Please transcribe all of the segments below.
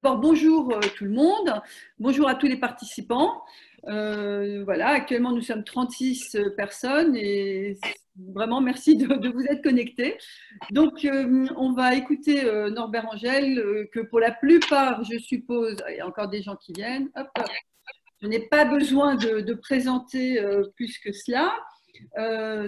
D'abord, bonjour tout le monde, bonjour à tous les participants. Voilà, actuellement nous sommes 36 personnes et vraiment merci de vous être connectés. Donc on va écouter Norbert Angel, que pour la plupart, je suppose, il y a encore des gens qui viennent, hop, je n'ai pas besoin de présenter plus que cela.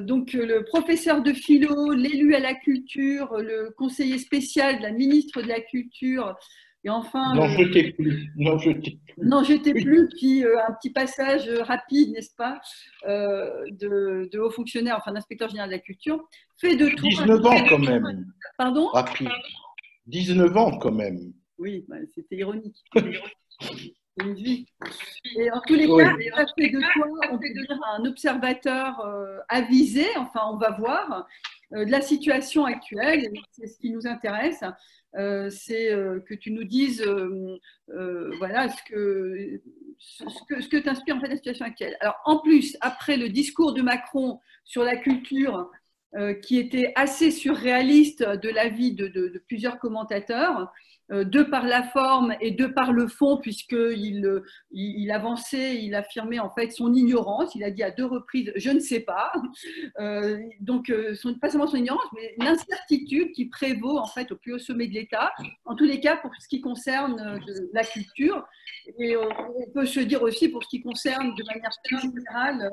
Donc le professeur de philo, l'élu à la culture, le conseiller spécial de la ministre de la Culture, et enfin Non, je t'ai plus. Non, je t'ai plus. non, j'étais plus, puis un petit passage rapide, n'est-ce pas, de haut fonctionnaire, enfin d'inspecteur général de la culture, fait de toi. 19 ans quand même. Pardon? Rapide. 19 ans quand même. Oui, bah, c'était ironique. Une vie. Et en tous les Oui. cas, ça fait de toi, on peut dire, un observateur avisé, enfin on va voir, de la situation actuelle. C'est ce qui nous intéresse. C'est que tu nous dises voilà, ce que t'inspire en fait la situation actuelle. Alors en plus, après le discours de Macron sur la culture, qui était assez surréaliste de l'avis de plusieurs commentateurs, de par la forme et de par le fond, puisqu'il avançait, il affirmait en fait son ignorance. Il a dit à 2 reprises « je ne sais pas ». Donc, pas seulement son ignorance, mais l'incertitude qui prévaut en fait au plus haut sommet de l'État, en tous les cas pour ce qui concerne la culture. Et on peut se dire aussi pour ce qui concerne de manière plus générale,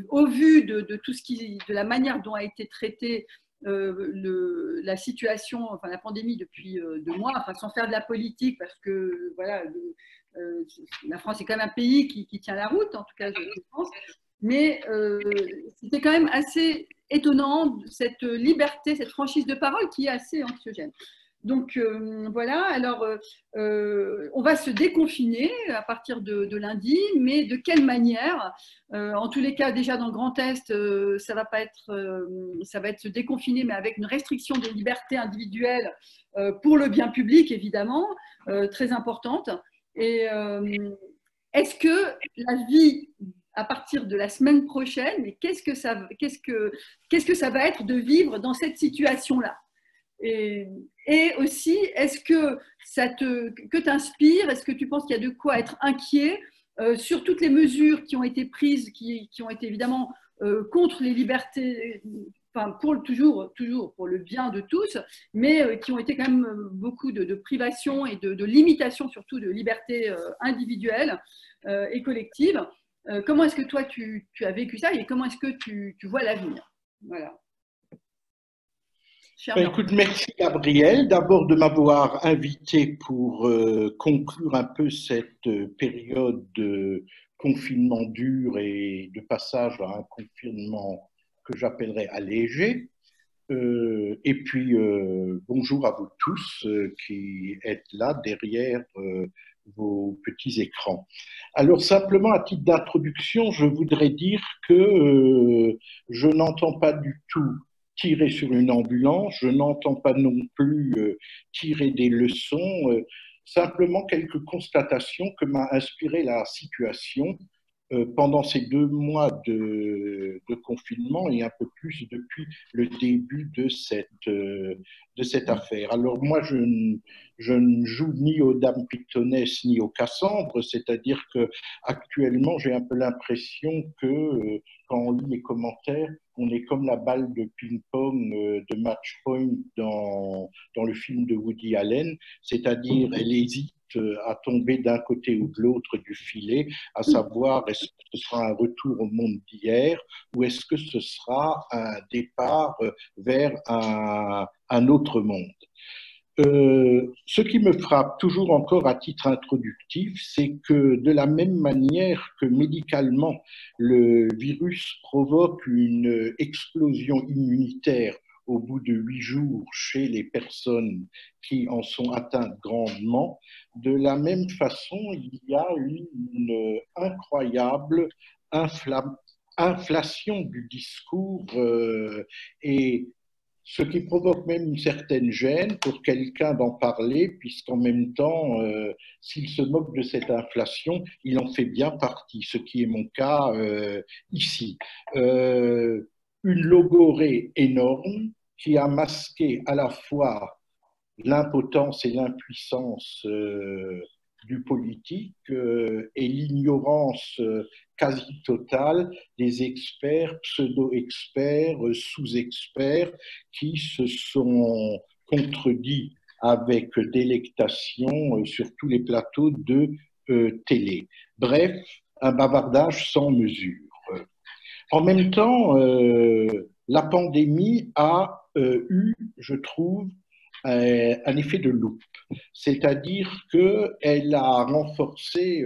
au vu de tout de la manière dont a été traité la situation, enfin la pandémie depuis 2 mois, enfin sans faire de la politique, parce que voilà, la France est quand même un pays qui tient la route, en tout cas je pense, mais c'était quand même assez étonnant cette liberté, cette franchise de parole qui est assez anxiogène. Donc voilà, alors on va se déconfiner à partir de lundi, mais de quelle manière? En tous les cas, déjà dans le Grand Est, ça va être se déconfiner, mais avec une restriction des libertés individuelles pour le bien public, évidemment, très importante. Et est-ce que la vie à partir de la semaine prochaine, mais qu'est-ce que ça va être de vivre dans cette situation-là? Et aussi, est-ce que que t'inspire? Est-ce que tu penses qu'il y a de quoi être inquiet sur toutes les mesures qui ont été prises, qui ont été évidemment contre les libertés, enfin toujours pour le bien de tous, mais qui ont été quand même beaucoup de privations et de limitations, surtout de libertés individuelles et collectives. Comment est-ce que toi tu as vécu ça et comment est-ce que tu vois l'avenir? Voilà. Écoute, merci Gabriel d'abord de m'avoir invité pour conclure un peu cette période de confinement dur et de passage à un confinement que j'appellerais allégé. Et puis, bonjour à vous tous qui êtes là derrière vos petits écrans. Alors, simplement, à titre d'introduction, je voudrais dire que je n'entends pas du tout tirer sur une ambulance, je n'entends pas non plus tirer des leçons, simplement quelques constatations que m'a inspiré la situation pendant ces 2 mois de confinement et un peu plus depuis le début de cette affaire. Alors moi, je ne joue ni aux dames pythonesses ni aux Cassandres, c'est-à-dire que actuellement, j'ai un peu l'impression que quand on lit les commentaires, on est comme la balle de ping-pong de Match Point dans le film de Woody Allen, c'est-à-dire elle hésite à tomber d'un côté ou de l'autre du filet, à savoir est-ce que ce sera un retour au monde d'hier ou est-ce que ce sera un départ vers un autre monde. Ce qui me frappe toujours encore à titre introductif, c'est que de la même manière que médicalement, le virus provoque une explosion immunitaire au bout de 8 jours chez les personnes qui en sont atteintes grandement, de la même façon, il y a une incroyable inflation du discours et ce qui provoque même une certaine gêne pour quelqu'un d'en parler, puisqu'en même temps, s'il se moque de cette inflation, il en fait bien partie, ce qui est mon cas ici. Une logorrhée énorme qui a masqué à la fois l'impotence et l'impuissance du politique et l'ignorance quasi totale des experts, pseudo-experts, sous-experts qui se sont contredits avec délectation sur tous les plateaux de télé. Bref, un bavardage sans mesure. En même temps, la pandémie a eu, je trouve, un effet de loupe, c'est-à-dire qu'elle a renforcé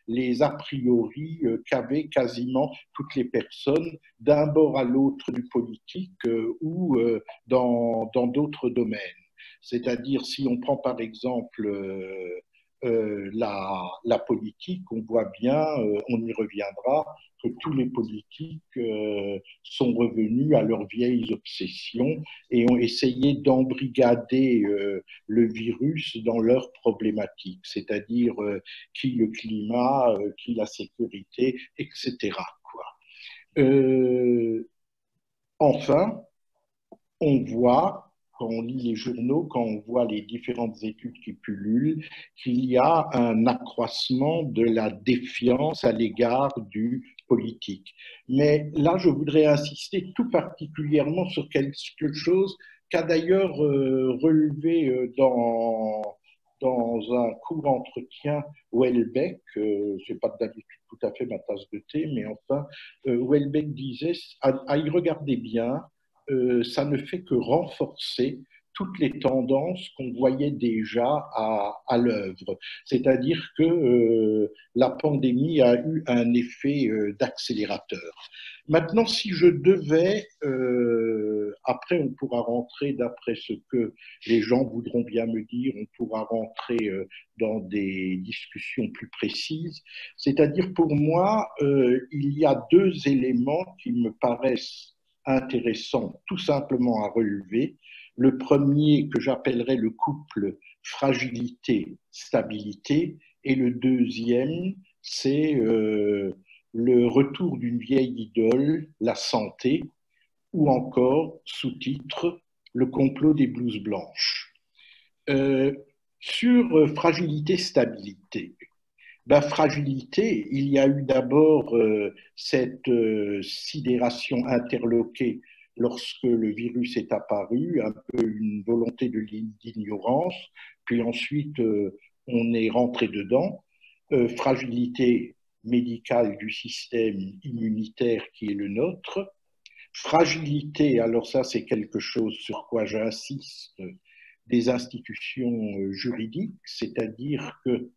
les a priori qu'avaient quasiment toutes les personnes d'un bord à l'autre du politique ou dans d'autres domaines. C'est-à-dire, si on prend par exemple la politique, on voit bien, on y reviendra, que tous les politiques sont revenus à leurs vieilles obsessions et ont essayé d'embrigader le virus dans leurs problématiques, c'est-à-dire qui le climat, qui la sécurité, etc. Quoi. Enfin, on voit, quand on lit les journaux, quand on voit les différentes études qui pullulent, qu'il y a un accroissement de la défiance à l'égard du politique. Mais là, je voudrais insister tout particulièrement sur quelque chose qu'a d'ailleurs relevé dans un court entretien Houellebecq, c'est pas d'habitude tout à fait ma tasse de thé, mais enfin, Houellebecq disait, à y regarder bien, ça ne fait que renforcer toutes les tendances qu'on voyait déjà à l'œuvre. C'est-à-dire que la pandémie a eu un effet d'accélérateur. Maintenant, si je devais, après on pourra rentrer, d'après ce que les gens voudront bien me dire, on pourra rentrer dans des discussions plus précises. C'est-à-dire pour moi, il y a deux éléments qui me paraissent intéressant tout simplement à relever. Le premier que j'appellerais le couple fragilité-stabilité et le deuxième, c'est le retour d'une vieille idole, la santé, ou encore, sous-titre, le complot des blouses blanches. Sur fragilité-stabilité, fragilité, il y a eu d'abord cette sidération interloquée lorsque le virus est apparu, un peu une volonté d'ignorance, puis ensuite on est rentré dedans. Fragilité médicale du système immunitaire qui est le nôtre. Fragilité, alors ça c'est quelque chose sur quoi j'insiste, des institutions juridiques, c'est-à-dire que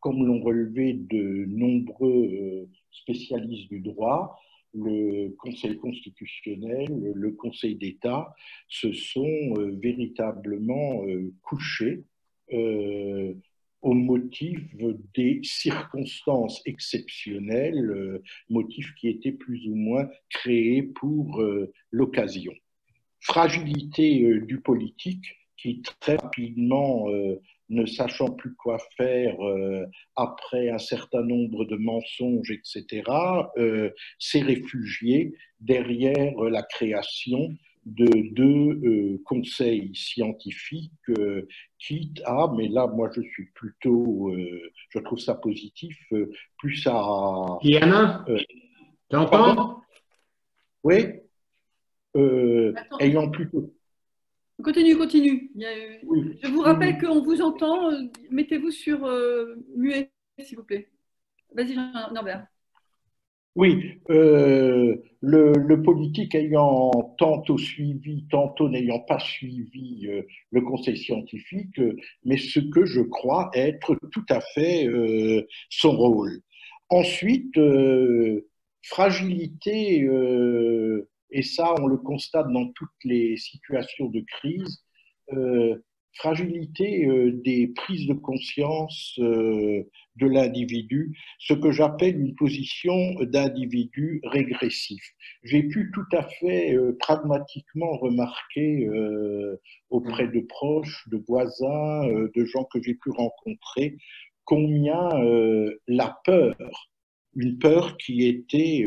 comme l'ont relevé de nombreux spécialistes du droit, le Conseil constitutionnel, le Conseil d'État se sont véritablement couchés au motif des circonstances exceptionnelles, motifs qui étaient plus ou moins créés pour l'occasion. Fragilité du politique qui très rapidement ne sachant plus quoi faire après un certain nombre de mensonges, etc., s'est réfugié derrière la création de deux conseils scientifiques, quitte à, mais là, moi, je suis plutôt, je trouve ça positif, plus à... Diana, tu entends? Oui, ayant plutôt... Continue, continue. Oui. Je vous rappelle qu'on vous entend. Mettez-vous sur muet, s'il vous plaît. Vas-y, Norbert. Oui, le politique ayant tantôt suivi, tantôt n'ayant pas suivi le conseil scientifique, mais ce que je crois être tout à fait son rôle. Ensuite, fragilité, et ça on le constate dans toutes les situations de crise, fragilité des prises de conscience de l'individu, ce que j'appelle une position d'individu régressif. J'ai pu tout à fait pragmatiquement remarquer auprès de proches, de voisins, de gens que j'ai pu rencontrer, combien la peur, une peur qui était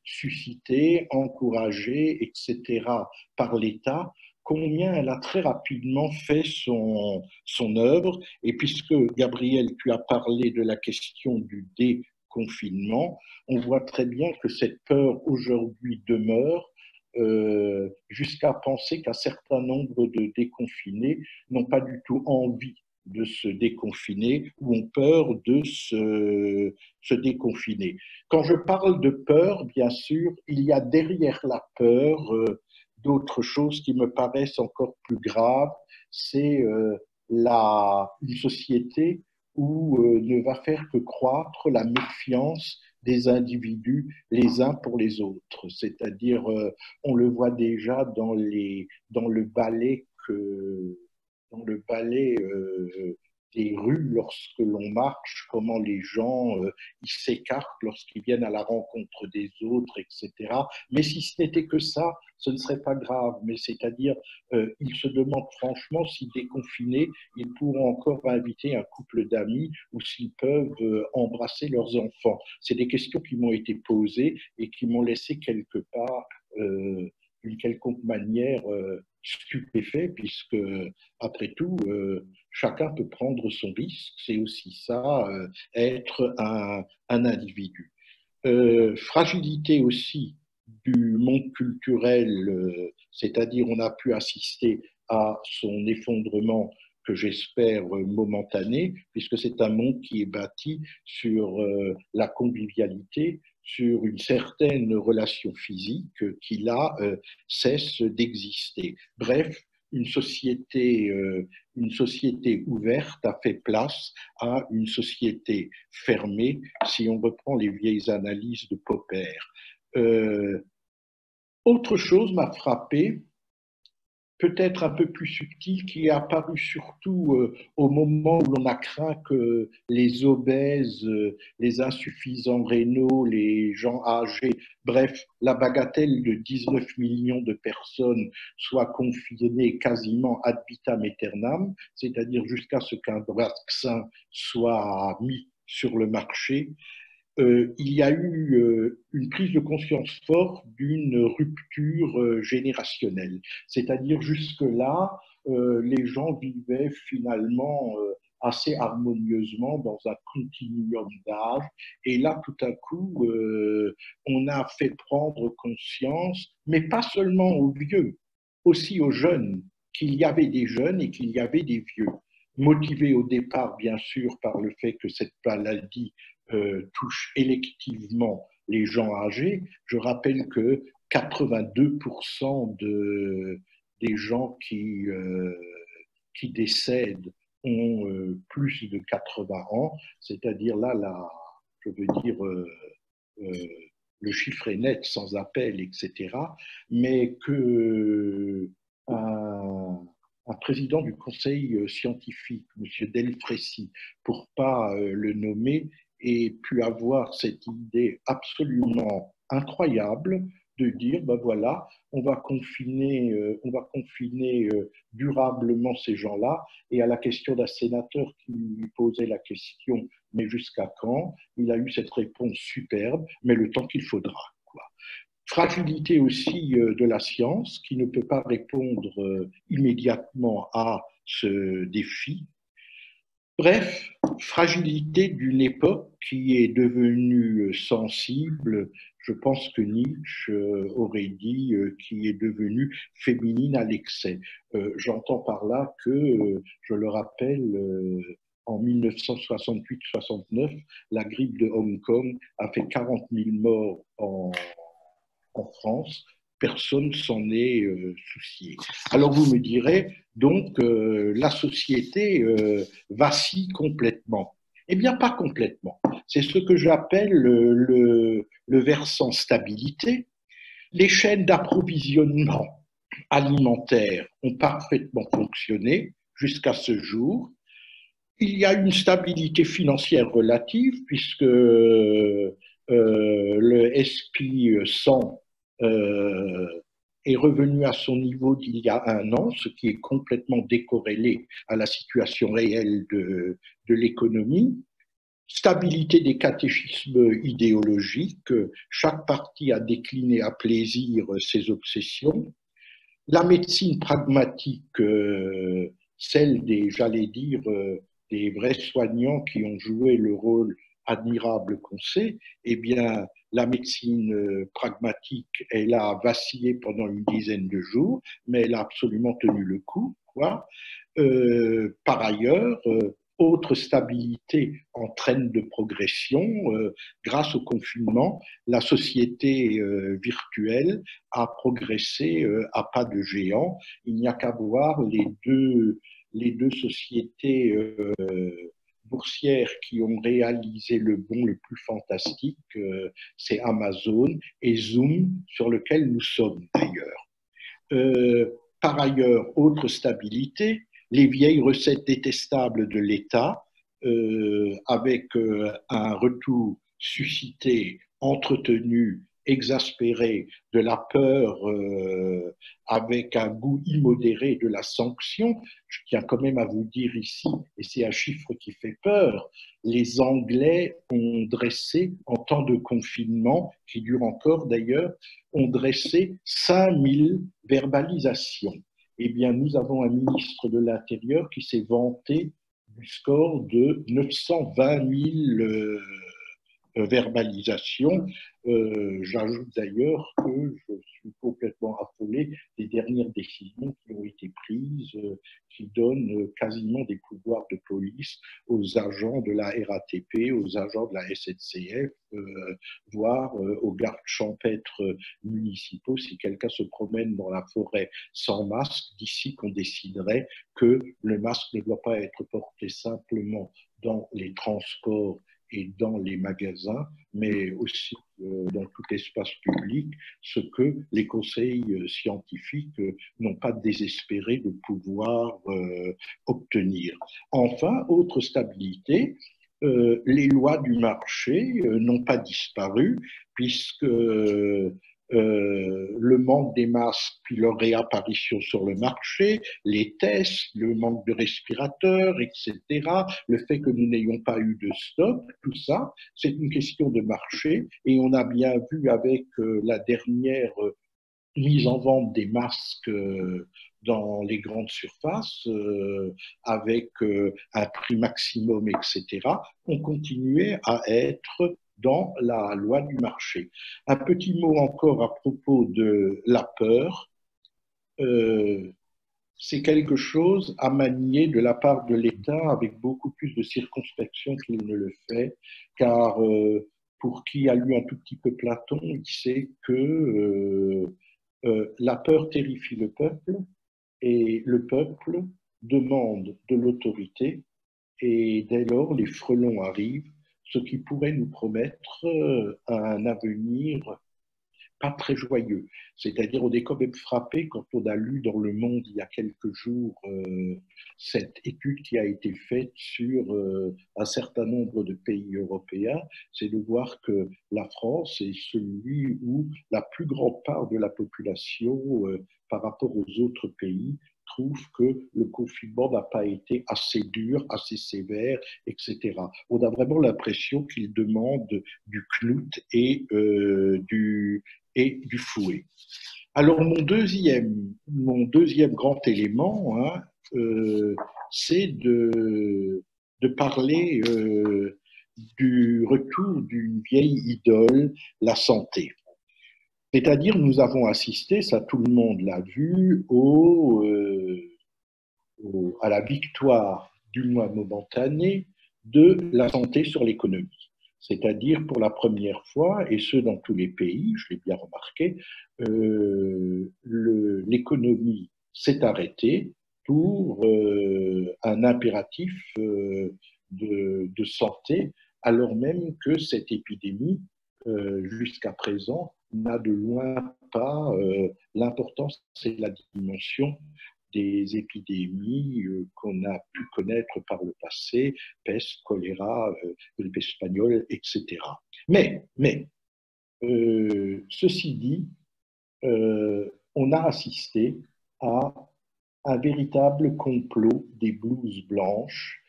suscitée, encouragée, etc., par l'État, combien elle a très rapidement fait son œuvre. Et puisque, Gabriel, tu as parlé de la question du déconfinement, on voit très bien que cette peur aujourd'hui demeure, jusqu'à penser qu'un certain nombre de déconfinés n'ont pas du tout envie de se déconfiner ou ont peur de se déconfiner. Quand je parle de peur, bien sûr, il y a derrière la peur d'autres choses qui me paraissent encore plus graves. C'est une société où ne va faire que croître la méfiance des individus les uns pour les autres. C'est-à-dire, on le voit déjà dans le ballet des rues lorsque l'on marche, comment les gens ils s'écartent lorsqu'ils viennent à la rencontre des autres, etc. Mais si ce n'était que ça, ce ne serait pas grave. Mais c'est-à-dire, ils se demandent franchement si déconfinés, ils pourront encore inviter un couple d'amis ou s'ils peuvent embrasser leurs enfants. C'est des questions qui m'ont été posées et qui m'ont laissé quelque part, d'une quelconque manière, stupéfait, puisque, après tout, chacun peut prendre son risque. C'est aussi ça, être un individu. Fragilité aussi du monde culturel, c'est-à-dire on a pu assister à son effondrement que j'espère momentané, puisque c'est un monde qui est bâti sur la convivialité, sur une certaine relation physique qui là cesse d'exister. Bref, une société ouverte a fait place à une société fermée, si on reprend les vieilles analyses de Popper. Autre chose m'a frappé, peut-être un peu plus subtil, qui est apparu surtout au moment où l'on a craint que les obèses, les insuffisants rénaux, les gens âgés, bref, la bagatelle de 19 millions de personnes soit confinée quasiment ad vitam aeternam, c'est-à-dire jusqu'à ce qu'un vaccin soit mis sur le marché. Il y a eu une prise de conscience forte d'une rupture générationnelle. C'est-à-dire jusque-là, les gens vivaient finalement assez harmonieusement dans un continuum d'âge. Et là, tout à coup, on a fait prendre conscience, mais pas seulement aux vieux, aussi aux jeunes, qu'il y avait des jeunes et qu'il y avait des vieux. Motivés au départ, bien sûr, par le fait que cette maladie touche électivement les gens âgés. Je rappelle que 82% des gens qui décèdent ont plus de 80 ans, c'est-à-dire je veux dire, euh, le chiffre est net, sans appel, etc., mais que un président du conseil scientifique, M. Delfrécy, pour pas le nommer, ait pu avoir cette idée absolument incroyable de dire, ben voilà, on va confiner durablement ces gens-là. Et à la question d'un sénateur qui lui posait la question, mais jusqu'à quand? Il a eu cette réponse superbe, mais le temps qu'il faudra. Fragilité aussi de la science qui ne peut pas répondre immédiatement à ce défi. Bref, fragilité d'une époque qui est devenue sensible. Je pense que Nietzsche aurait dit qui est devenue féminine à l'excès. J'entends par là que, je le rappelle, en 1968-69, la grippe de Hong Kong a fait 40 000 morts en France, personne s'en est soucié. Alors vous me direz, donc la société vacille complètement. Eh bien, pas complètement. C'est ce que j'appelle le versant stabilité. Les chaînes d'approvisionnement alimentaire ont parfaitement fonctionné jusqu'à ce jour. Il y a une stabilité financière relative puisque le SP 100 est revenu à son niveau d'il y a un an, ce qui est complètement décorrélé à la situation réelle de l'économie. Stabilité des catéchismes idéologiques, chaque parti a décliné à plaisir ses obsessions. La médecine pragmatique, celle des, j'allais dire, des vrais soignants qui ont joué le rôle admirable qu'on sait, eh bien, la médecine pragmatique, elle a vacillé pendant une dizaine de jours, mais elle a absolument tenu le coup, quoi. Par ailleurs, autre stabilité en train de progression, grâce au confinement, la société virtuelle a progressé à pas de géant. Il n'y a qu'à voir les deux sociétés boursières qui ont réalisé le bond le plus fantastique, c'est Amazon et Zoom, sur lequel nous sommes d'ailleurs. Par ailleurs, autre stabilité, les vieilles recettes détestables de l'État, avec un retour suscité, entretenu, exaspéré de la peur, avec un goût immodéré de la sanction. Je tiens quand même à vous dire ici, et c'est un chiffre qui fait peur, les Anglais ont dressé, en temps de confinement, qui dure encore d'ailleurs, ont dressé 5000 verbalisations. Eh bien, nous avons un ministre de l'Intérieur qui s'est vanté du score de 920 000 verbalisation. J'ajoute d'ailleurs que je suis complètement affolé des dernières décisions qui ont été prises, qui donnent quasiment des pouvoirs de police aux agents de la RATP, aux agents de la SNCF, voire aux gardes champêtres municipaux. Si quelqu'un se promène dans la forêt sans masque, d'ici qu'on déciderait que le masque ne doit pas être porté simplement dans les transports et dans les magasins, mais aussi dans tout espace public, ce que les conseils scientifiques n'ont pas désespéré de pouvoir obtenir. Enfin, autre stabilité, les lois du marché n'ont pas disparu, puisque le manque des masques, puis leur réapparition sur le marché, les tests, le manque de respirateurs, etc., le fait que nous n'ayons pas eu de stock, tout ça, c'est une question de marché. Et on a bien vu avec la dernière mise en vente des masques dans les grandes surfaces, avec un prix maximum, etc., on continuait à être dans la loi du marché. Un petit mot encore à propos de la peur. C'est quelque chose à manier de la part de l'État avec beaucoup plus de circonspection qu'il ne le fait, car pour qui a lu un tout petit peu Platon, il sait que la peur terrifie le peuple et le peuple demande de l'autorité et dès lors les frelons arrivent, ce qui pourrait nous promettre un avenir pas très joyeux. C'est-à-dire, on est quand même frappé quand on a lu dans Le Monde il y a quelques jours cette étude qui a été faite sur un certain nombre de pays européens, c'est de voir que la France est celui où la plus grande part de la population, par rapport aux autres pays, trouve que le confinement n'a pas été assez dur, assez sévère, etc. On a vraiment l'impression qu'il demande du knout et du fouet. Alors mon deuxième grand élément, hein, c'est de parler du retour d'une vieille idole, la santé. C'est-à-dire, nous avons assisté, ça tout le monde l'a vu, à la victoire, du moins momentanée, de la santé sur l'économie. C'est-à-dire, pour la première fois, et ce dans tous les pays, je l'ai bien remarqué, l'économie s'est arrêtée pour un impératif de santé, alors même que cette épidémie, jusqu'à présent, n'a de loin pas l'importance et la dimension des épidémies qu'on a pu connaître par le passé, peste, choléra, grippe espagnole, etc. Mais ceci dit, on a assisté à un véritable complot des blouses blanches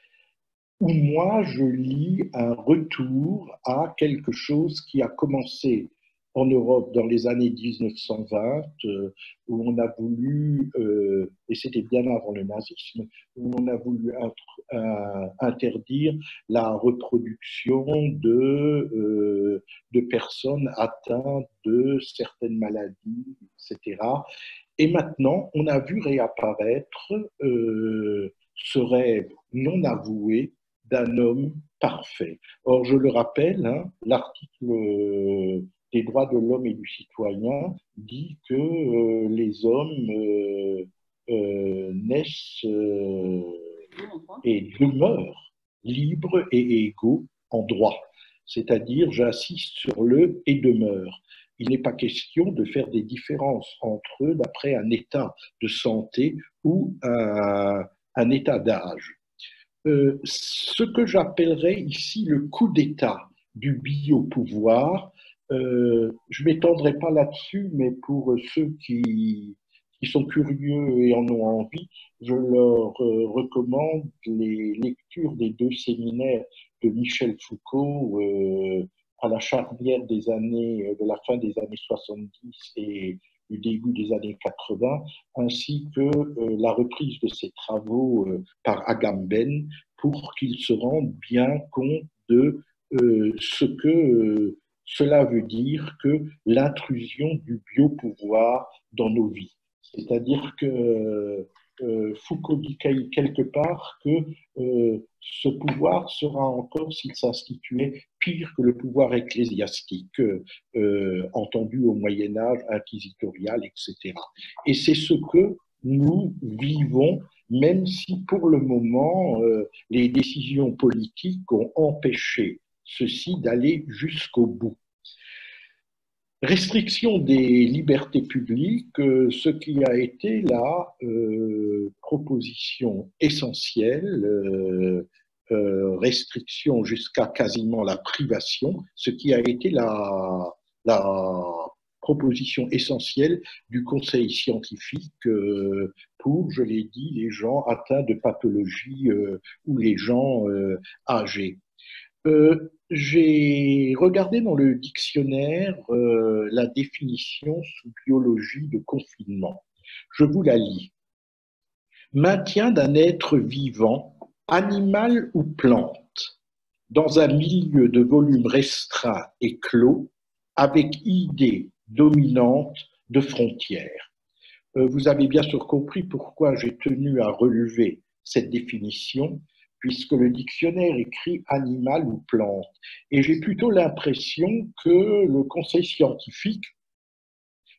où moi je lis un retour à quelque chose qui a commencé en Europe dans les années 1920, où on a voulu, et c'était bien avant le nazisme, où on a voulu interdire la reproduction de personnes atteintes de certaines maladies, etc. Et maintenant, on a vu réapparaître ce rêve non avoué d'un homme parfait. Or, je le rappelle, hein, l'article des droits de l'homme et du citoyen dit que les hommes naissent et demeurent libres et égaux en droit. C'est-à-dire, j'insiste sur le et demeure. Il n'est pas question de faire des différences entre eux d'après un état de santé ou un état d'âge. Ce que j'appellerais ici le coup d'État du biopouvoir, je ne m'étendrai pas là-dessus, mais pour ceux qui sont curieux et en ont envie, je leur recommande les lectures des 2 séminaires de Michel Foucault à la charnière de la fin des années 70 et du début des années 80, ainsi que la reprise de ses travaux par Agamben, pour qu'ils se rendent bien compte de ce que cela veut dire que l'intrusion du biopouvoir dans nos vies. C'est-à-dire que Foucault dit quelque part que ce pouvoir sera encore, s'il s'instituait, pire que le pouvoir ecclésiastique, entendu au Moyen-Âge, inquisitorial, etc. Et c'est ce que nous vivons, même si pour le moment, les décisions politiques ont empêché ceci d'aller jusqu'au bout. Restriction des libertés publiques, ce qui a été la proposition essentielle, restriction jusqu'à quasiment la privation, ce qui a été la proposition essentielle du conseil scientifique pour, je l'ai dit, les gens atteints de pathologies ou les gens âgés. J'ai regardé dans le dictionnaire la définition sous biologie de confinement. Je vous la lis. Maintien d'un être vivant, animal ou plante, dans un milieu de volume restreint et clos, avec idée dominante de frontières. Vous avez bien sûr compris pourquoi j'ai tenu à relever cette définition, puisque le dictionnaire écrit animal ou plante. Et j'ai plutôt l'impression que le conseil scientifique,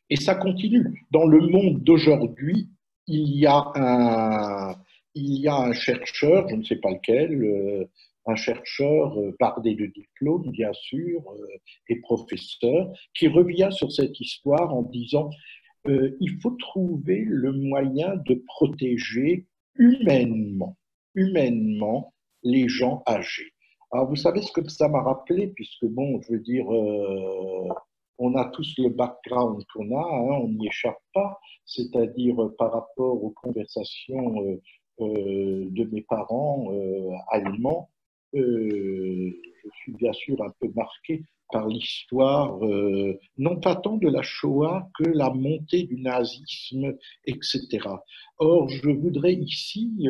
et ça continue, dans le monde d'aujourd'hui, il y a un chercheur, je ne sais pas lequel, un chercheur bardé de diplômes, bien sûr, et professeur, qui revient sur cette histoire en disant il faut trouver le moyen de protéger humainement les gens âgés. Alors, vous savez ce que ça m'a rappelé, puisque, bon, je veux dire, on a tous le background qu'on a, hein, on n'y échappe pas, c'est-à-dire par rapport aux conversations de mes parents allemands, je suis bien sûr un peu marqué par l'histoire, non pas tant de la Shoah que la montée du nazisme, etc. Or, je voudrais ici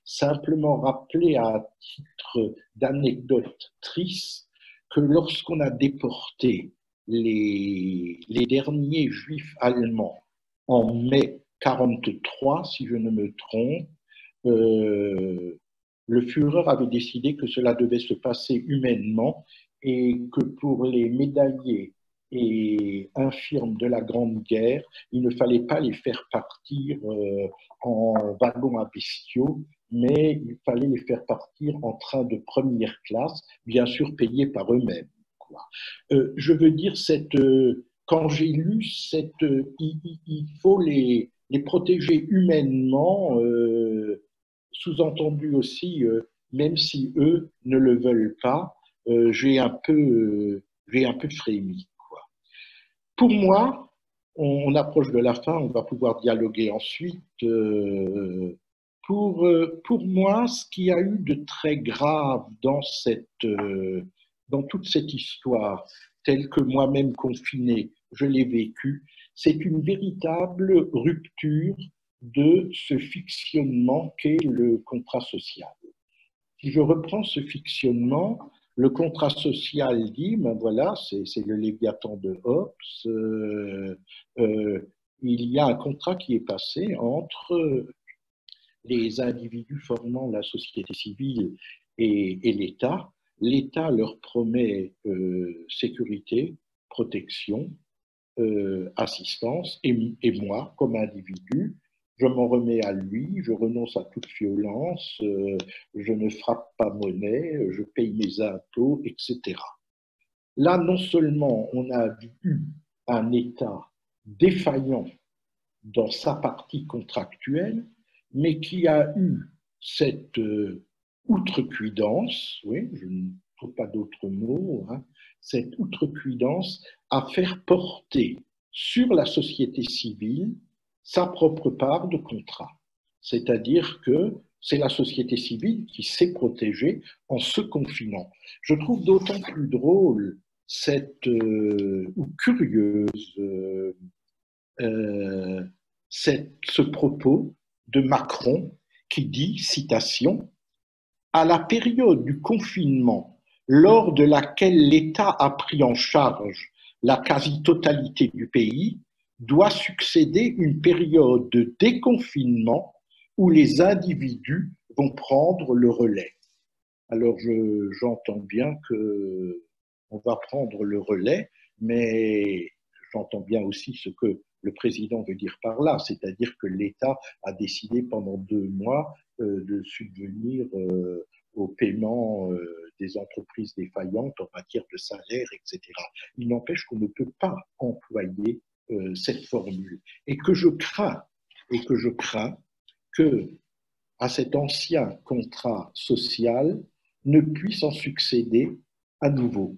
simplement rappeler à titre d'anecdote triste que lorsqu'on a déporté les derniers juifs allemands en mai 1943, si je ne me trompe, le Führer avait décidé que cela devait se passer humainement et que pour les médaillés et infirmes de la Grande Guerre, il ne fallait pas les faire partir en wagons à bestiaux, mais il fallait les faire partir en train de première classe, bien sûr payés par eux-mêmes. Je veux dire, quand j'ai lu il faut les protéger humainement, sous-entendu aussi, même si eux ne le veulent pas, j'ai un peu frémi. Quoi. Pour moi, on approche de la fin, on va pouvoir dialoguer ensuite. Pour moi, ce qu'il y a eu de très grave dans toute cette histoire, tel que moi-même confiné, je l'ai vécu, c'est une véritable rupture de ce fictionnement qu'est le contrat social. Si je reprends ce fictionnement, le contrat social dit, ben voilà, c'est le Léviathan de Hobbes, euh, il y a un contrat qui est passé entre les individus formant la société civile et l'État. L'État leur promet sécurité, protection, assistance, et moi, comme individu, je m'en remets à lui, je renonce à toute violence, je ne frappe pas monnaie, je paye mes impôts, etc. Là, non seulement on a eu un État défaillant dans sa partie contractuelle, mais qui a eu cette outrecuidance, oui, je ne trouve pas d'autre mot, hein, cette outrecuidance à faire porter sur la société civile sa propre part de contrat. C'est-à-dire que c'est la société civile qui s'est protégée en se confinant. Je trouve d'autant plus drôle cette, ou curieuse ce propos de Macron qui dit, citation, à la période du confinement, lors de laquelle l'État a pris en charge la quasi-totalité du pays, doit succéder une période de déconfinement où les individus vont prendre le relais. Alors j'entends bien qu'on va prendre le relais, mais j'entends bien aussi ce que le président veut dire par là, c'est-à-dire que l'État a décidé pendant 2 mois de subvenir au paiement des entreprises défaillantes en matière de salaire, etc. Il n'empêche qu'on ne peut pas employer cette formule et que je crains que à cet ancien contrat social ne puisse en succéder à nouveau.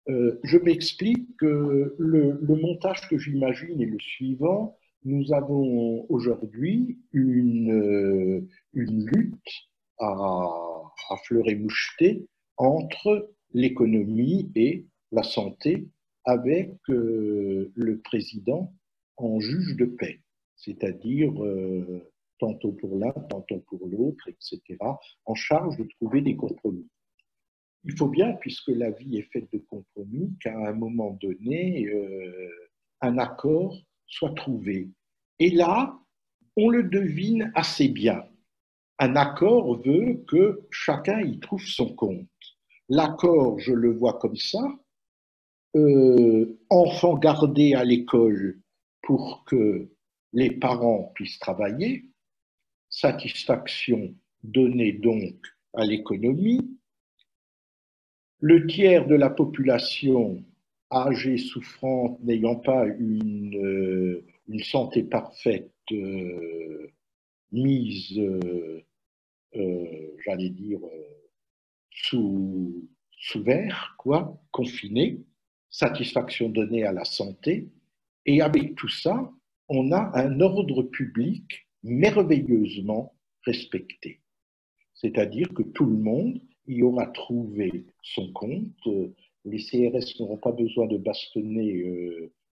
Je m'explique que le montage que j'imagine est le suivant. Nous avons aujourd'hui une lutte à fleur et moucheté entre l'économie et la santé avec le président en juge de paix, c'est-à-dire tantôt pour l'un, tantôt pour l'autre, etc., en charge de trouver des compromis. Il faut bien, puisque la vie est faite de compromis, qu'à un moment donné, un accord soit trouvé. Et là, on le devine assez bien. Un accord veut que chacun y trouve son compte. L'accord, je le vois comme ça, enfants gardés à l'école pour que les parents puissent travailler, satisfaction donnée donc à l'économie, le tiers de la population âgée, souffrante, n'ayant pas une santé parfaite mise, j'allais dire, sous verre, quoi, confinée, satisfaction donnée à la santé. Et avec tout ça, on a un ordre public merveilleusement respecté. C'est-à-dire que tout le monde y aura trouvé son compte. Les CRS n'auront pas besoin de bastonner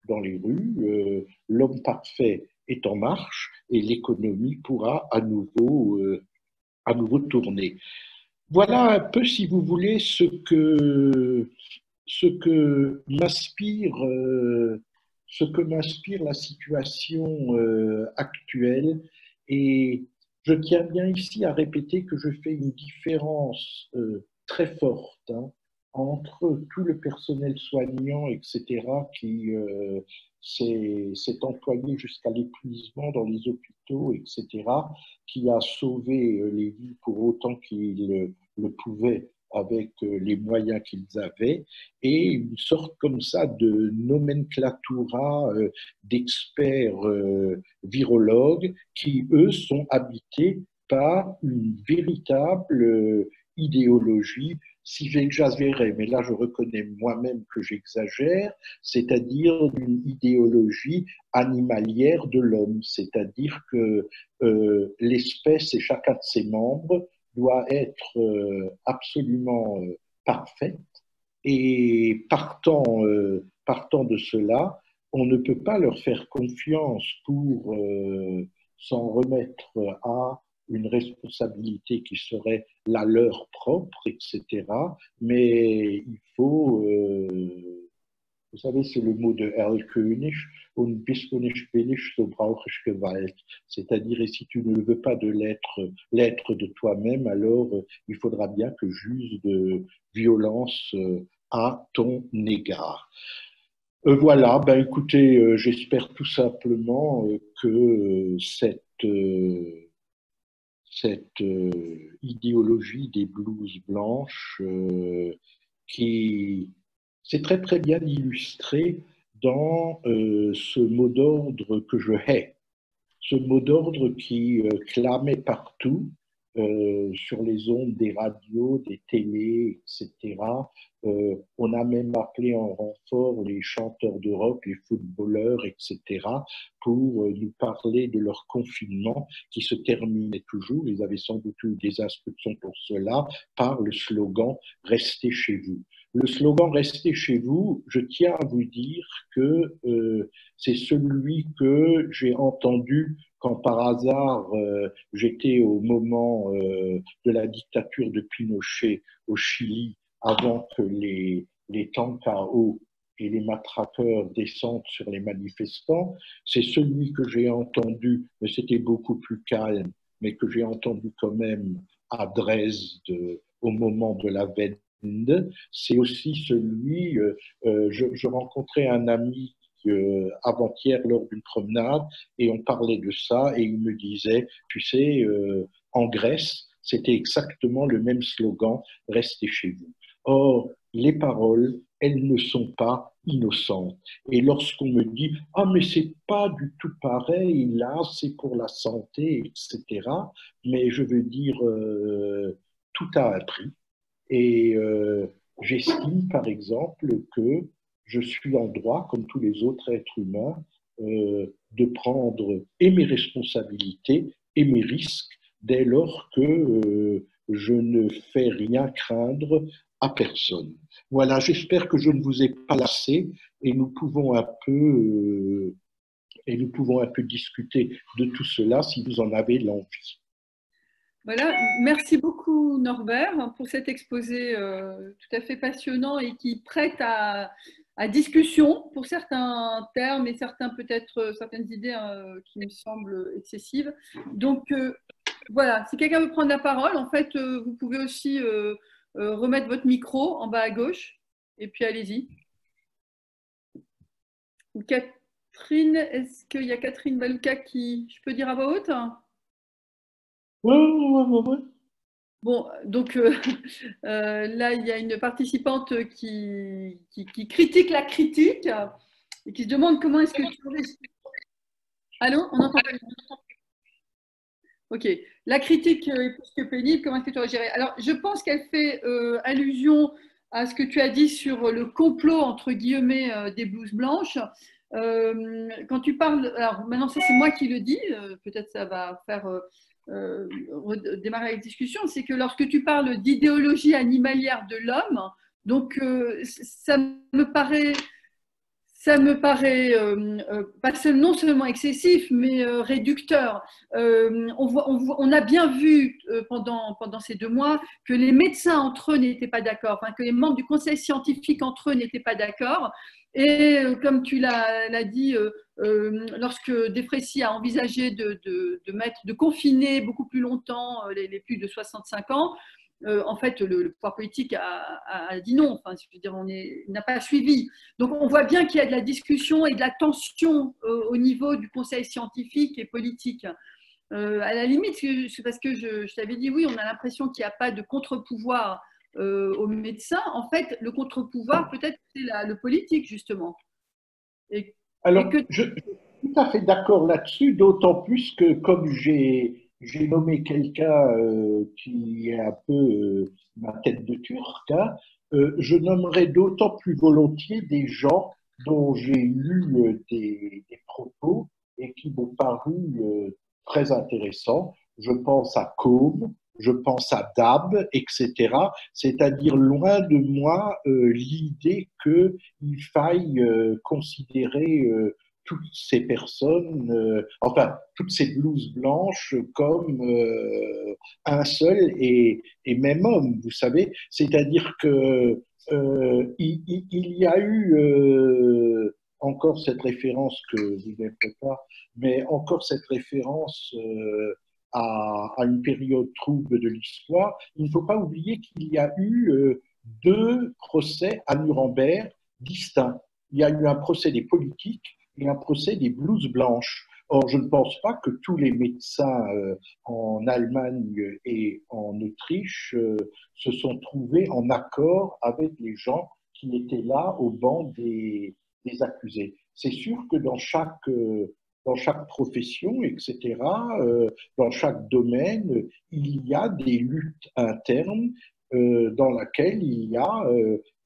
dans les rues. L'homme parfait est en marche et l'économie pourra à nouveau tourner. Voilà un peu, si vous voulez, ce que m'inspire la situation actuelle. Et je tiens bien ici à répéter que je fais une différence très forte, hein, entre tout le personnel soignant, etc., qui s'est employé jusqu'à l'épuisement dans les hôpitaux, etc., qui a sauvé les vies pour autant qu'il le pouvait avec les moyens qu'ils avaient, et une sorte comme ça de nomenclatura d'experts virologues qui, eux, sont habités par une véritable idéologie, si j'exagérais, mais là je reconnais moi-même que j'exagère, c'est-à-dire une idéologie animalière de l'homme, c'est-à-dire que l'espèce et chacun de ses membres doit être absolument parfaite Et partant de cela, on ne peut pas leur faire confiance pour s'en remettre à une responsabilité qui serait la leur propre, etc. Mais il faut, vous savez, c'est le mot de Erl König, und bist du nicht billig, so brauche ich Gewalt. C'est-à-dire, et si tu ne veux pas de l'être de toi-même, alors il faudra bien que j'use de violence à ton égard. Voilà, ben écoutez, j'espère tout simplement que cette idéologie des blouses blanches qui c'est très très bien illustré dans ce mot d'ordre que je hais, ce mot d'ordre qui clamait partout sur les ondes des radios, des télés, etc. On a même appelé en renfort les chanteurs de rock, les footballeurs, etc., pour nous parler de leur confinement qui se terminait toujours, ils avaient sans doute eu des instructions pour cela, par le slogan « Restez chez vous ». Le slogan « Restez chez vous », je tiens à vous dire que c'est celui que j'ai entendu quand par hasard j'étais au moment de la dictature de Pinochet au Chili, avant que les tanks à eau et les matraqueurs descendent sur les manifestants. C'est celui que j'ai entendu, mais c'était beaucoup plus calme, mais que j'ai entendu quand même à Dresde au moment de la Wende. C'est aussi celui, je rencontrais un ami avant-hier lors d'une promenade et on parlait de ça et il me disait, tu sais, en Grèce, c'était exactement le même slogan, restez chez vous. Or, les paroles, elles ne sont pas innocentes. Et lorsqu'on me dit, ah, mais c'est pas du tout pareil, là, c'est pour la santé, etc. Mais je veux dire, tout a un prix. Et j'estime, par exemple, que je suis en droit, comme tous les autres êtres humains, de prendre et mes responsabilités et mes risques dès lors que je ne fais rien craindre à personne. Voilà, j'espère que je ne vous ai pas lassé et nous pouvons un peu discuter de tout cela si vous en avez l'envie. Voilà, merci beaucoup Norbert pour cet exposé tout à fait passionnant et qui prête à discussion pour certains termes et certaines idées qui me semblent excessives. Donc voilà, si quelqu'un veut prendre la parole, en fait, vous pouvez aussi remettre votre micro en bas à gauche et puis allez-y. Catherine, est-ce qu'il y a Catherine Balouka qui, je peux dire à voix haute? Oui. Bon, donc là, il y a une participante qui critique la critique et qui se demande comment est-ce que tu aurais... Allô, on entend pas. Ok, la critique est plus que pénible, comment est-ce que tu aurais géré? Alors, je pense qu'elle fait allusion à ce que tu as dit sur le complot, entre guillemets, des blouses blanches. Quand tu parles, alors maintenant ça c'est moi qui le dis, peut-être ça va faire démarrer la discussion, c'est que lorsque tu parles d'idéologie animalière de l'homme, donc ça me paraît non seulement excessif, mais réducteur. On a bien vu pendant ces 2 mois que les médecins entre eux n'étaient pas d'accord, enfin, que les membres du conseil scientifique entre eux n'étaient pas d'accord. Et comme tu l'as dit, lorsque Defrécy a envisagé de confiner beaucoup plus longtemps les plus de 65 ans, en fait, le pouvoir politique a dit non. Enfin, je veux dire, n'a pas suivi. Donc, on voit bien qu'il y a de la discussion et de la tension au niveau du conseil scientifique et politique. À la limite, c'est parce que je t'avais dit, oui, on a l'impression qu'il n'y a pas de contre-pouvoir aux médecins. En fait, le contre-pouvoir, peut-être, c'est le politique, justement. Alors, je suis tout à fait d'accord là-dessus, d'autant plus que comme j'ai nommé quelqu'un qui est un peu ma tête de turc, hein, je nommerai d'autant plus volontiers des gens dont j'ai lu des propos et qui m'ont paru très intéressants. Je pense à Combe, je pense à DAB, etc. C'est-à-dire loin de moi l'idée qu'il faille considérer toutes ces personnes, enfin toutes ces blouses blanches comme un seul et même homme, vous savez. C'est-à-dire que il y a eu encore cette référence que vous n'avez pas, mais encore cette référence à une période trouble de l'histoire. Il ne faut pas oublier qu'il y a eu deux procès à Nuremberg distincts. Il y a eu un procès des politiques et un procès des blouses blanches. Or, je ne pense pas que tous les médecins en Allemagne et en Autriche se sont trouvés en accord avec les gens qui étaient là au banc des accusés. C'est sûr que dans chaque profession, etc., dans chaque domaine, il y a des luttes internes dans lesquelles il y a,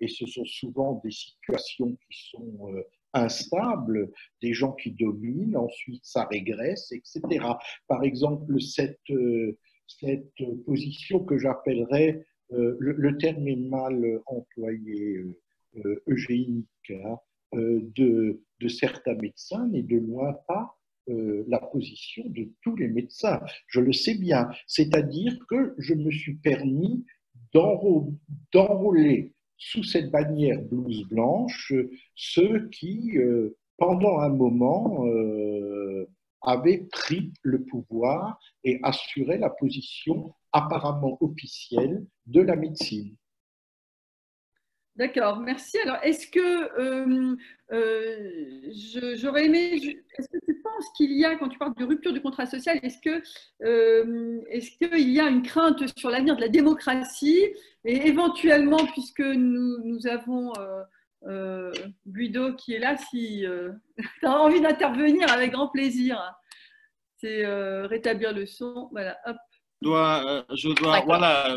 et ce sont souvent des situations qui sont instables, des gens qui dominent, ensuite ça régresse, etc. Par exemple, cette position que j'appellerais, le terme est mal employé, eugénique, hein, de certains médecins n'est de loin pas la position de tous les médecins. Je le sais bien. C'est-à-dire que je me suis permis d'enrôler sous cette bannière blouse blanche ceux qui, pendant un moment, avaient pris le pouvoir et assuraient la position apparemment officielle de la médecine. D'accord, merci. Alors, est-ce que j'aurais aimé, est-ce que tu penses qu'il y a, quand tu parles de rupture du contrat social, est-ce qu'il y a une crainte sur l'avenir de la démocratie et éventuellement, puisque nous avons Guido qui est là, si tu as envie d'intervenir, avec grand plaisir. C'est rétablir le son. Voilà, hop. Voilà,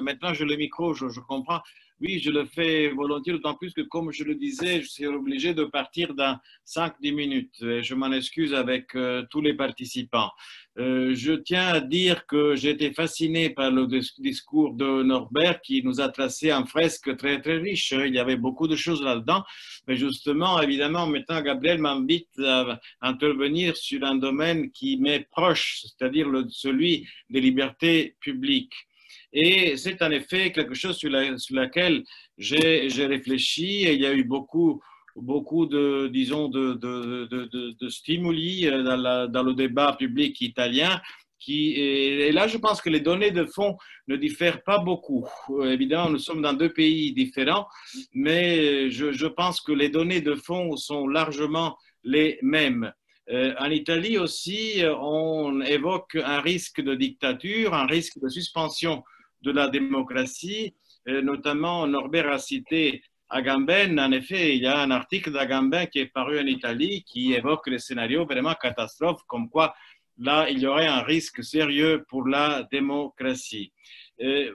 maintenant j'ai le micro, je comprends. Oui, je le fais volontiers, d'autant plus que, comme je le disais, je suis obligé de partir dans 5-10 minutes. Et je m'en excuse avec tous les participants. Je tiens à dire que j'ai été fasciné par le discours de Norbert qui nous a tracé un fresque très, très riche. Il y avait beaucoup de choses là-dedans. Mais justement, évidemment, maintenant, Gabriel m'invite à intervenir sur un domaine qui m'est proche, c'est-à-dire celui des libertés publiques. Et c'est en effet quelque chose sur laquelle j'ai réfléchi et il y a eu beaucoup de, disons, de stimuli dans le débat public italien. Et là, je pense que les données de fond ne diffèrent pas beaucoup. Évidemment, nous sommes dans deux pays différents, mais je pense que les données de fond sont largement les mêmes. En Italie aussi, on évoque un risque de dictature, un risque de suspension de la démocratie, notamment Norbert a cité Agamben. En effet, il y a un article d'Agamben qui est paru en Italie qui évoque les scénarios vraiment catastrophes, comme quoi là, il y aurait un risque sérieux pour la démocratie.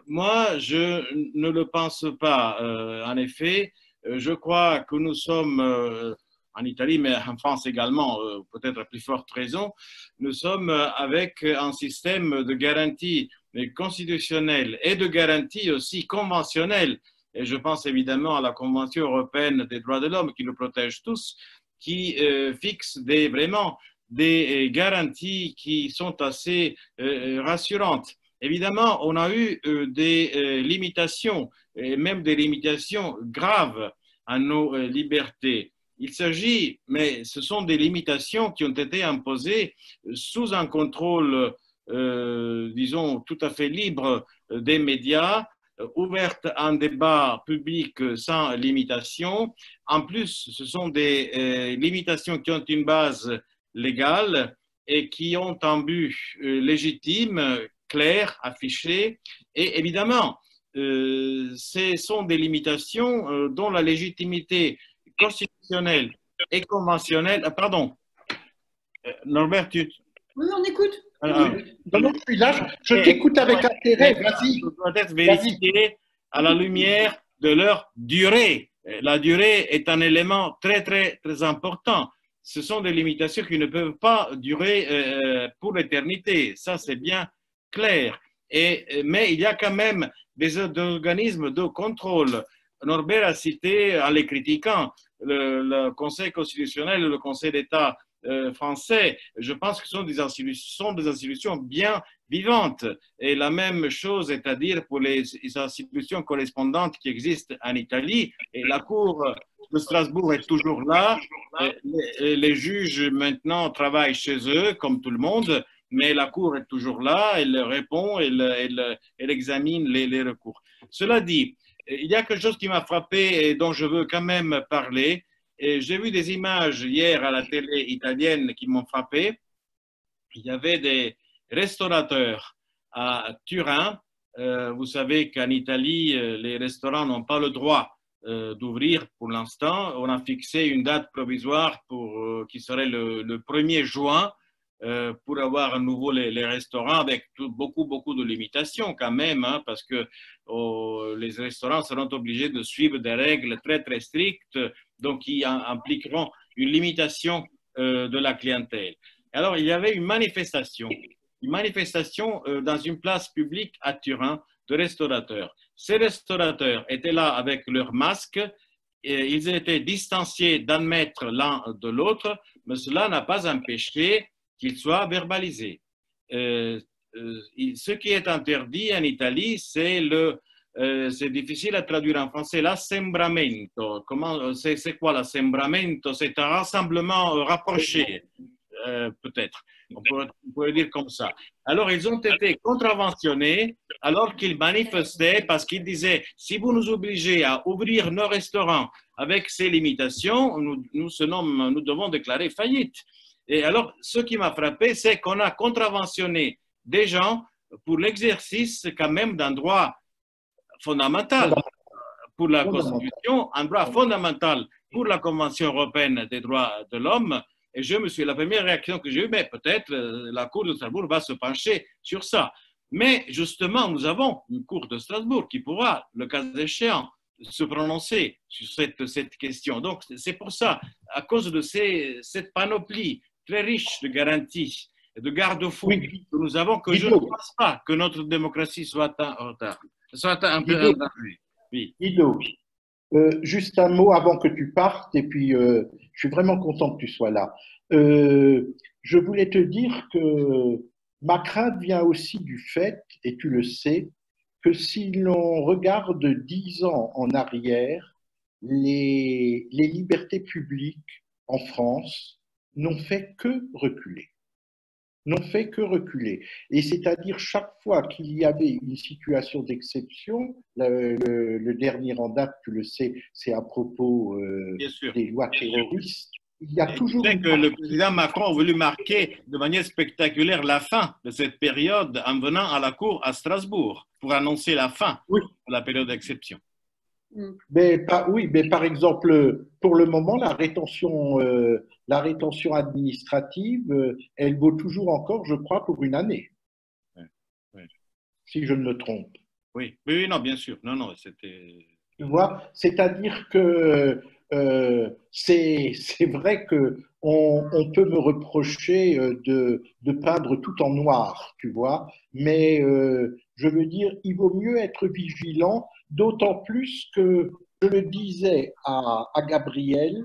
Moi, je ne le pense pas. En effet, je crois que nous sommes, en Italie, mais en France également, peut-être à plus forte raison, nous sommes avec un système de garantie constitutionnelle et de garantie aussi conventionnelle. Et je pense évidemment à la Convention européenne des droits de l'homme qui nous protège tous, qui fixe vraiment des garanties qui sont assez rassurantes. Évidemment, on a eu des limitations, et même des limitations graves à nos libertés. Il s'agit, mais ce sont des limitations qui ont été imposées sous un contrôle, disons, tout à fait libre des médias, ouverte à un débat public sans limitation. En plus, ce sont des limitations qui ont une base légale et qui ont un but légitime, clair, affiché. Et évidemment, ce sont des limitations dont la légitimité constitutionnelle et conventionnelle. Pardon, Norbert, tu... Oui, on écoute. Non, je suis là, je t'écoute avec intérêt, vas-y. Doit être vérifié à la lumière de leur durée. La durée est un élément très, très, très important. Ce sont des limitations qui ne peuvent pas durer pour l'éternité. Ça, c'est bien clair. Mais il y a quand même des organismes de contrôle. Norbert a cité, en les critiquant, le Conseil constitutionnel et le Conseil d'État français. Je pense que ce sont des institutions bien vivantes. Et la même chose est à dire pour les institutions correspondantes qui existent en Italie. Et la Cour de Strasbourg est toujours là. Les juges maintenant travaillent chez eux, comme tout le monde, mais la Cour est toujours là, elle répond, elle examine les recours. Cela dit, il y a quelque chose qui m'a frappé et dont je veux quand même parler. J'ai vu des images hier à la télé italienne qui m'ont frappé. Il y avait des restaurateurs à Turin. Vous savez qu'en Italie, les restaurants n'ont pas le droit d'ouvrir pour l'instant. On a fixé une date provisoire qui serait le 1er juin pour avoir à nouveau les restaurants avec beaucoup de limitations quand même, hein, parce que les restaurants seront obligés de suivre des règles très strictes, donc qui impliqueront une limitation de la clientèle. Alors, il y avait une manifestation dans une place publique à Turin de restaurateurs. Ces restaurateurs étaient là avec leurs masques, et ils étaient distanciés d'un mètre l'un de l'autre, mais cela n'a pas empêché qu'ils soient verbalisés. Ce qui est interdit en Italie, c'est difficile à traduire en français, l'assembramento. C'est quoi l'assembramento? C'est un rassemblement rapproché, peut-être. On pourrait dire comme ça. Alors, ils ont été contraventionnés alors qu'ils manifestaient parce qu'ils disaient « Si vous nous obligez à ouvrir nos restaurants avec ces limitations, nous devons déclarer faillite. » Et alors, ce qui m'a frappé, c'est qu'on a contraventionné des gens pour l'exercice quand même d'un droit fondamental pour la Constitution, un droit fondamental pour la Convention européenne des droits de l'homme. Et la première réaction que j'ai eue, mais peut-être la Cour de Strasbourg va se pencher sur ça. Mais justement, nous avons une Cour de Strasbourg qui pourra, le cas échéant, se prononcer sur cette question. Donc, c'est pour ça, à cause de cette panoplie très riche de garanties et de garde-fous que nous avons, que je ne pense pas que notre démocratie soit en retard, soit un peu en danger. Oui. Guido, juste un mot avant que tu partes, et puis je suis vraiment content que tu sois là. Je voulais te dire que ma crainte vient aussi du fait, et tu le sais, que si l'on regarde 10 ans en arrière, les libertés publiques en France n'ont fait que reculer. Et c'est-à-dire chaque fois qu'il y avait une situation d'exception, le dernier en date, tu le sais, c'est à propos des lois terroristes. Il y a toujours que le président Macron a voulu marquer de manière spectaculaire la fin de cette période en venant à la Cour à Strasbourg pour annoncer la fin de la période d'exception. Mais par exemple, pour le moment, la rétention administrative, elle vaut toujours encore, je crois, pour une année. Si je ne me trompe. Oui, non, bien sûr. Non, c'était. Tu vois, c'est-à-dire que c'est vrai que on peut me reprocher de peindre tout en noir, tu vois, mais je veux dire, il vaut mieux être vigilant, d'autant plus que je le disais à Gabriel,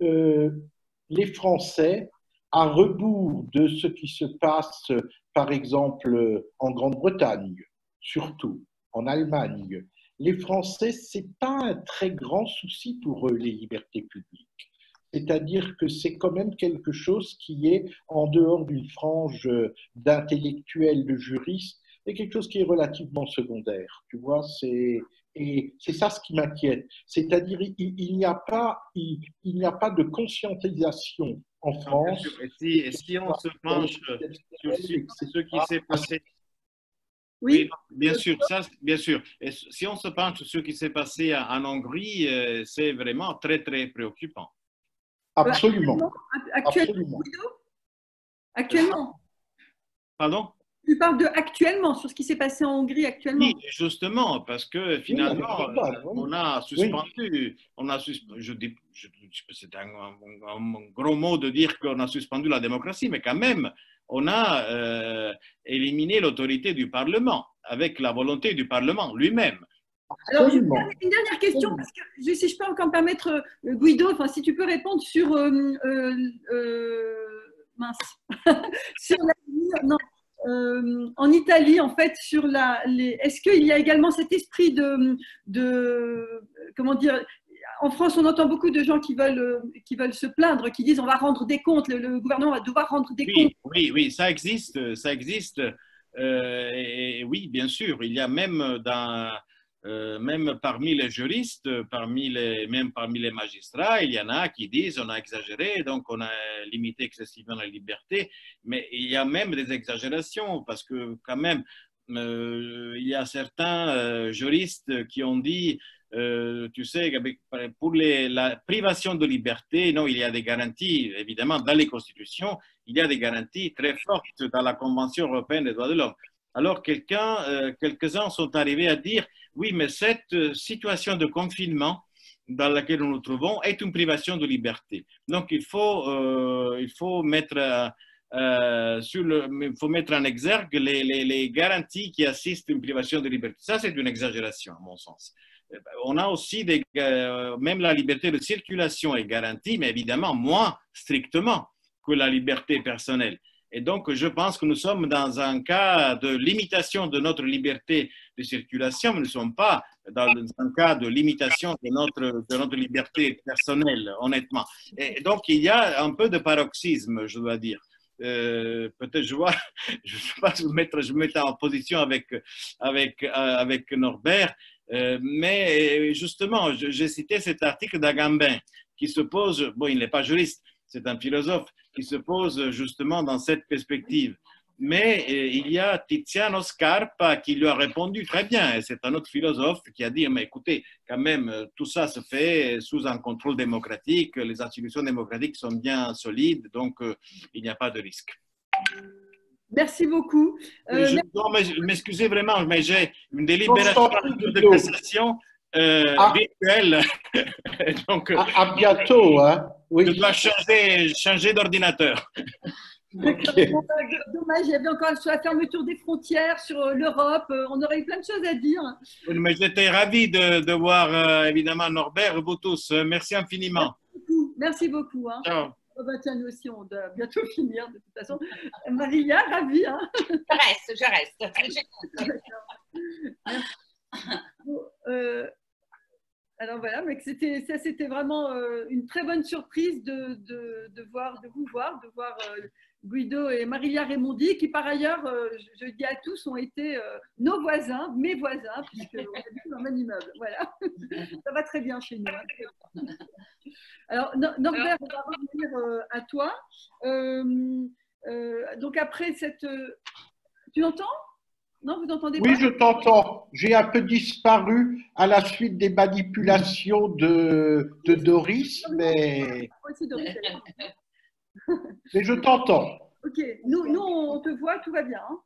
les Français, à rebours de ce qui se passe, par exemple, en Grande-Bretagne, surtout en Allemagne, les Français, ce n'est pas un très grand souci pour eux, les libertés publiques. C'est-à-dire que c'est quand même quelque chose qui est, en dehors d'une frange d'intellectuels, de juristes, et quelque chose qui est relativement secondaire. Tu vois, et c'est ça ce qui m'inquiète. C'est-à-dire il n'y a pas de conscientisation en France. Et si on se penche sur ce qui s'est passé. Oui, bien sûr, bien sûr. Et si on se penche sur ce qui s'est passé en Hongrie, c'est vraiment très préoccupant. Absolument. Actuellement. Pardon? Tu parles de actuellement, sur ce qui s'est passé en Hongrie actuellement. Oui, justement, parce que finalement, on a suspendu, c'est un gros mot de dire qu'on a suspendu la démocratie, mais quand même, on a éliminé l'autorité du Parlement avec la volonté du Parlement lui-même. Alors, une dernière question, parce que si je peux encore me permettre, Guido, enfin, si tu peux répondre sur mince, sur non, en Italie, en fait, sur est-ce qu'il y a également cet esprit comment dire, en France, on entend beaucoup de gens qui veulent se plaindre, qui disent on va rendre des comptes, le gouvernement va devoir rendre des comptes. Oui, ça existe, ça existe. Et oui, bien sûr, il y a même même parmi les juristes, même parmi les magistrats, il y en a qui disent on a exagéré, donc on a limité excessivement la liberté, mais il y a même des exagérations parce que quand même, il y a certains juristes qui ont dit tu sais, pour la privation de liberté, non, il y a des garanties, évidemment, dans les constitutions, il y a des garanties très fortes dans la Convention européenne des droits de l'homme. Alors, quelques-uns sont arrivés à dire, oui, mais cette situation de confinement dans laquelle nous nous trouvons est une privation de liberté. Donc, il faut mettre en exergue les garanties qui assistent à une privation de liberté. Ça, c'est une exagération, à mon sens. On a aussi même la liberté de circulation est garantie, mais évidemment moins strictement que la liberté personnelle. Et donc, je pense que nous sommes dans un cas de limitation de notre liberté de circulation, mais nous ne sommes pas dans un cas de limitation de notre liberté personnelle, honnêtement. Et donc, il y a un peu de paroxysme, je dois dire. Peut-être je ne sais pas si je me mets en position avec Norbert, mais justement, j'ai cité cet article d'Agamben qui se pose, bon, il n'est pas juriste, c'est un philosophe qui se pose justement dans cette perspective. Mais il y a Tiziano Scarpa qui lui a répondu très bien. C'est un autre philosophe qui a dit, mais écoutez, quand même, tout ça se fait sous un contrôle démocratique, les institutions démocratiques sont bien solides, donc il n'y a pas de risque. Merci beaucoup. M'excusez vraiment, mais j'ai une délibération de cassation virtuelle. Donc, à bientôt. Hein? Oui. Je dois changer d'ordinateur. Okay. Dommage, il y avait encore sur la fermeture des frontières, sur l'Europe, on aurait eu plein de choses à dire. Mais j'étais ravi de voir évidemment Norbert, vous tous. Merci infiniment. Merci beaucoup. Hein. Ciao. Oh bah tiens, nous aussi, on doit bientôt finir de toute façon. Maria, ravie. Hein. Je reste. Alors voilà, mais c'était vraiment une très bonne surprise de vous voir, de voir Guido et Maria Raimondi, qui par ailleurs, je dis à tous, ont été nos voisins, mes voisins, puisqu'on habite dans le même immeuble. Voilà, ça va très bien chez nous. Hein. Alors, Norbert, on va revenir à toi. Donc après cette... Tu entends ? Non, vous entendez pas ? Oui, je t'entends. J'ai un peu disparu à la suite des manipulations de Doris, mais je t'entends. Ok, nous, on te voit, tout va bien. Hein.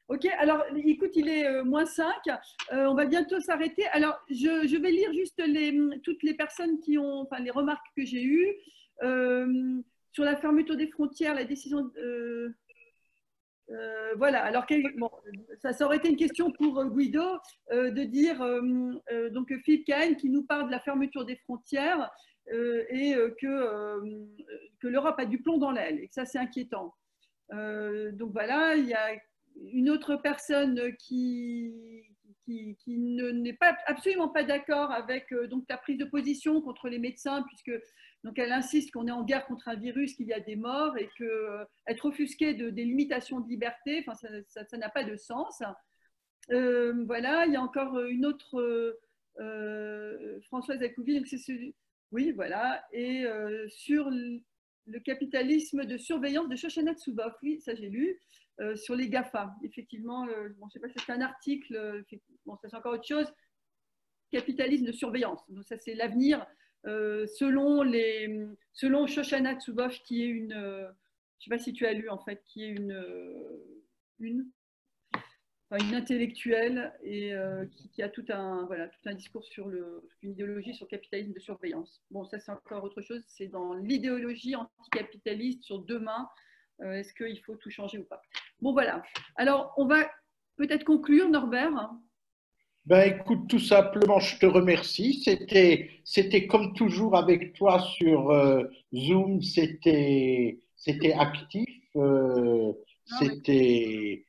Ok, alors écoute, il est -5. On va bientôt s'arrêter. Alors, je vais lire juste toutes les personnes qui ont, enfin, les remarques que j'ai eues sur la fermeture des frontières, la décision. Voilà, alors bon, ça aurait été une question pour Guido de dire, donc Philippe Kahn qui nous parle de la fermeture des frontières et que l'Europe a du plomb dans l'aile et que ça c'est inquiétant. Donc voilà, il y a une autre personne qui n'est absolument pas d'accord avec donc la prise de position contre les médecins, puisque donc elle insiste qu'on est en guerre contre un virus, qu'il y a des morts et que être offusqué des limitations de liberté, enfin, ça n'a pas de sens. Voilà, il y a encore une autre Françoise Acouville, oui, voilà, et sur le capitalisme de surveillance de Shoshana Zuboff, oui, ça j'ai lu. Sur les GAFA, effectivement, bon, je ne sais pas si c'est un article, bon, ça c'est encore autre chose, capitalisme de surveillance. Donc ça c'est l'avenir selon Shoshana Zuboff, qui est une, je ne sais pas si tu as lu en fait, qui est une intellectuelle et qui a tout un discours sur une idéologie sur le capitalisme de surveillance. Bon, ça c'est encore autre chose, c'est dans l'idéologie anticapitaliste sur demain. Est-ce qu'il faut tout changer ou pas? Bon, voilà. Alors, on va peut-être conclure, Norbert. Ben, écoute, tout simplement, je te remercie. C'était comme toujours avec toi sur Zoom, c'était actif,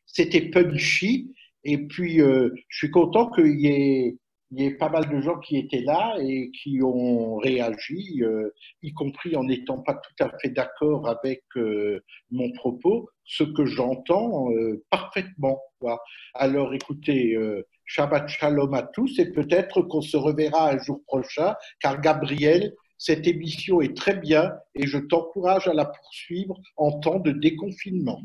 c'était punchy. Et puis, je suis content qu'il y ait pas mal de gens qui étaient là et qui ont réagi, y compris en n'étant pas tout à fait d'accord avec mon propos, ce que j'entends parfaitement, quoi. Alors, écoutez, Shabbat Shalom à tous et peut-être qu'on se reverra un jour prochain, car Gabriel, cette émission est très bien et je t'encourage à la poursuivre en temps de déconfinement.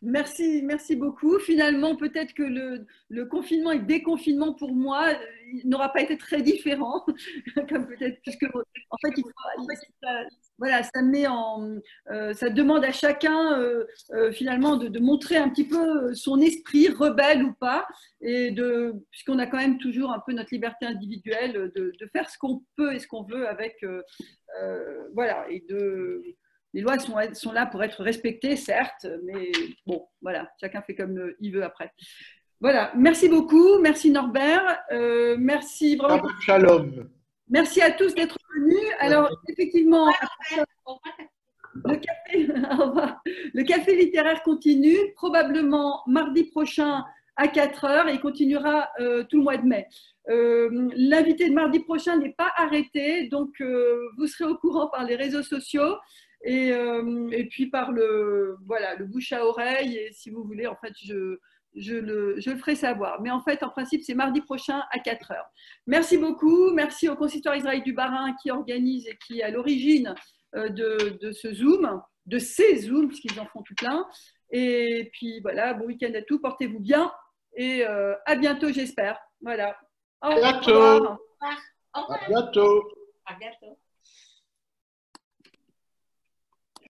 Merci, merci beaucoup. Finalement, peut-être que le confinement et le déconfinement pour moi n'aura pas été très différent, comme peut-être puisque en fait, voilà, ça met ça demande à chacun finalement de montrer un petit peu son esprit rebelle ou pas, et puisqu'on a quand même toujours un peu notre liberté individuelle de faire ce qu'on peut et ce qu'on veut avec voilà, et les lois sont là pour être respectées, certes, mais bon, voilà, chacun fait comme il veut après. Voilà, merci beaucoup, merci Norbert, merci vraiment. Shalom. Merci à tous d'être venus. Alors, effectivement, le café littéraire continue, probablement mardi prochain à 4h, et il continuera tout le mois de mai. L'invité de mardi prochain n'est pas arrêté, donc vous serez au courant par les réseaux sociaux. Et puis par le bouche à oreille, et si vous voulez, en fait, je le ferai savoir. Mais en fait, en principe, c'est mardi prochain à 4h. Merci beaucoup. Merci au consistoire Israël du Bas-Rhin qui organise et qui est à l'origine de ce Zoom, de ces Zooms, puisqu'ils en font tout plein. Et puis voilà, bon week-end à tous, portez-vous bien et à bientôt, j'espère. Voilà. À bientôt. Au revoir. À bientôt. À bientôt.